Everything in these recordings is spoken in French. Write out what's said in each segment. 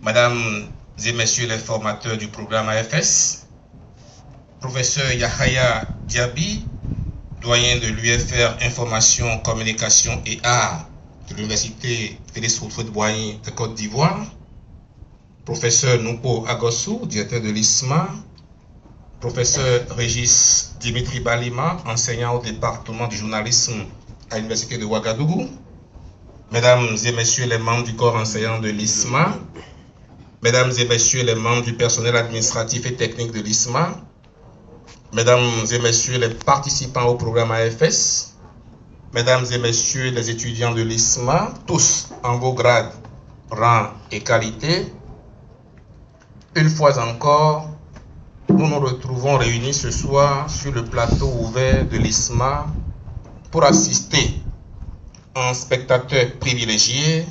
Mesdames et Messieurs les formateurs du programme AFS, professeur Yahaya Diaby, doyen de l'UFR Information, Communication et Arts de l'Université Félix Houphouët-Boigny de Côte d'Ivoire, professeur Noupo Agossou, directeur de l'ISMA, professeur Régis Dimitri Balima, enseignant au département du journalisme à l'Université de Ouagadougou, mesdames et messieurs les membres du corps enseignant de l'ISMA, mesdames et messieurs les membres du personnel administratif et technique de l'ISMA, mesdames et messieurs les participants au programme AFS, mesdames et messieurs les étudiants de l'ISMA, tous en vos grades, rang et qualité, une fois encore, nous nous retrouvons réunis ce soir sur le plateau ouvert de l'ISMA pour assister en spectateur privilégié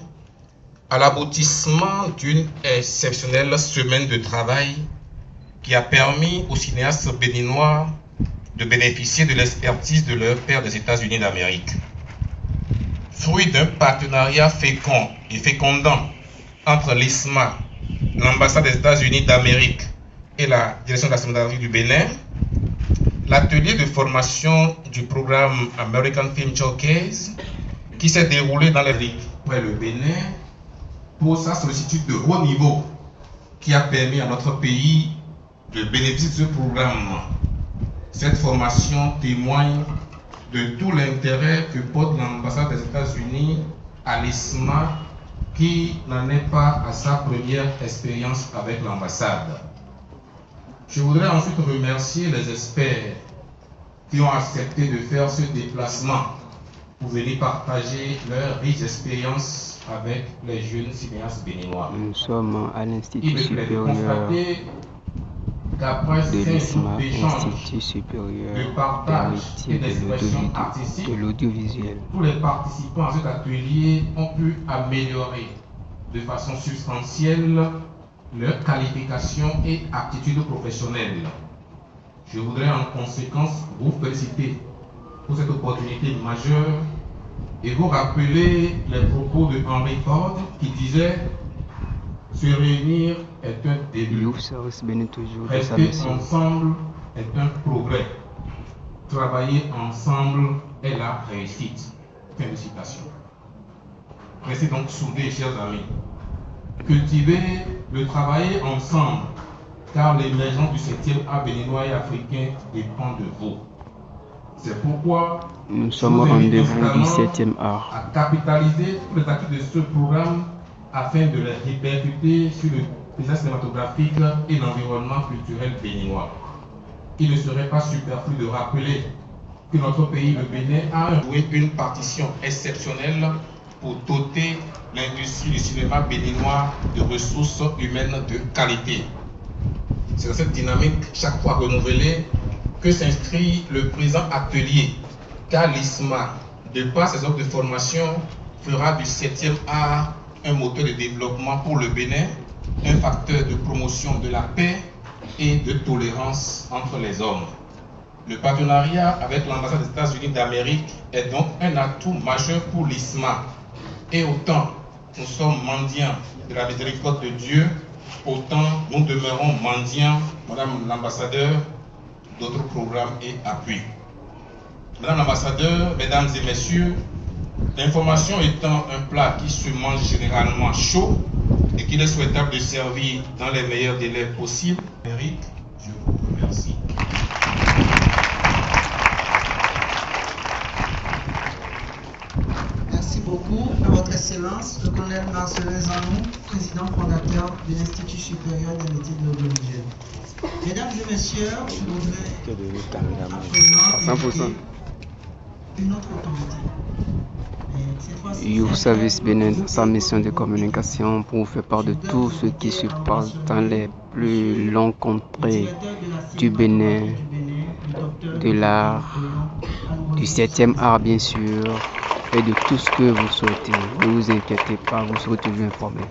à l'aboutissement d'une exceptionnelle semaine de travail qui a permis aux cinéastes béninois de bénéficier de l'expertise de leur père des États-Unis d'Amérique. Fruit d'un partenariat fécond et fécondant entre l'ISMA, l'ambassade des États-Unis d'Amérique et la direction de la cinématographie du Bénin, l'atelier de formation du programme American Film Showcase qui s'est déroulé dans le Bénin pour sa sollicitude de haut niveau qui a permis à notre pays de bénéficier de ce programme. Cette formation témoigne de tout l'intérêt que porte l'ambassade des États-Unis à l'ISMA qui n'en est pas à sa première expérience avec l'ambassade. Je voudrais ensuite remercier les experts qui ont accepté de faire ce déplacement pour venir partager leur riche expérience avec les jeunes cinéastes béninois. Nous sommes à l'Institut supérieur de l'ISMA, Institut supérieur des métiers de l'audiovisuel. Tous les participants à cet atelier ont pu améliorer de façon substantielle leurs qualifications et aptitudes professionnelles. Je voudrais en conséquence vous féliciter pour cette opportunité majeure et vous rappeler les propos de Henry Ford qui disait « Se réunir est un début, rester ensemble est un progrès, travailler ensemble est la réussite. » Fin de citation. Restez donc soudés, chers amis. Cultiver le travailler ensemble, car l'émergence du 7e art béninois et africain dépend de vous. C'est pourquoi nous sommes au rendez-vous du 7e art. À capitaliser tous les acquis de ce programme afin de les répercuter sur le paysage cinématographique et l'environnement culturel béninois. Il ne serait pas superflu de rappeler que notre pays, le Bénin, a joué une partition exceptionnelle pour doter l'industrie du cinéma béninois de ressources humaines de qualité. C'est dans cette dynamique, chaque fois renouvelée, que s'inscrit le présent atelier, car l'ISMA, de par ses offres de formation, fera du 7e art un moteur de développement pour le Bénin, un facteur de promotion de la paix et de tolérance entre les hommes. Le partenariat avec l'ambassade des États-Unis d'Amérique est donc un atout majeur pour l'ISMA. Et autant nous sommes mendiants de la miséricorde de Dieu, autant nous demeurons mendiants, Madame l'ambassadeur, d'autres programmes et appuis. Madame l'ambassadeur, mesdames et messieurs, l'information étant un plat qui se mange généralement chaud et qu'il est souhaitable de servir dans les meilleurs délais possibles, Eric, je vous remercie. Merci beaucoup à votre Excellence, le colonel Marcelin Zanou, président fondateur de l'Institut supérieur des métiers de l'audiovisuel. Mesdames et messieurs, je voudrais à présent une autre autorité. Youth Service Bénin, dans sa mission de communication, pour faire part de tout ce qui se passe dans les plus longues contrées du Bénin, de l'art, du 7e art bien sûr, et de tout ce que vous souhaitez. Ne vous inquiétez pas, vous serez toujours informés.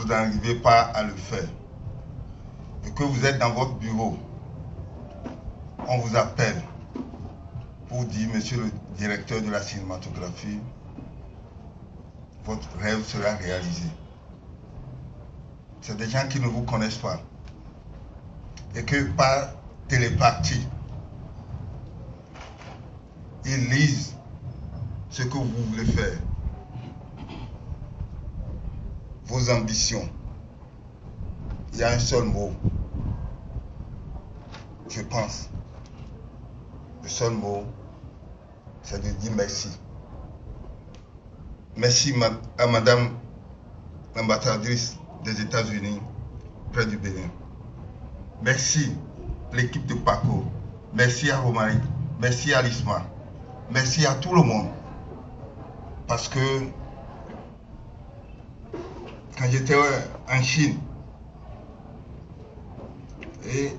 vous n'arrivez pas à le faire et que vous êtes dans votre bureau, on vous appelle pour dire, monsieur le directeur de la cinématographie, votre rêve sera réalisé. C'est des gens qui ne vous connaissent pas et que par télépathie, ils lisent ce que vous voulez faire, vos ambitions. Il y a un seul mot, je pense. Le seul mot, c'est de dire merci. Merci à Madame l'ambassadrice des États-Unis près du Bénin. Merci l'équipe de Paco. Merci à Romaric. Merci à l'ISMA. Merci à tout le monde. Parce que quand j'étais en Chine, et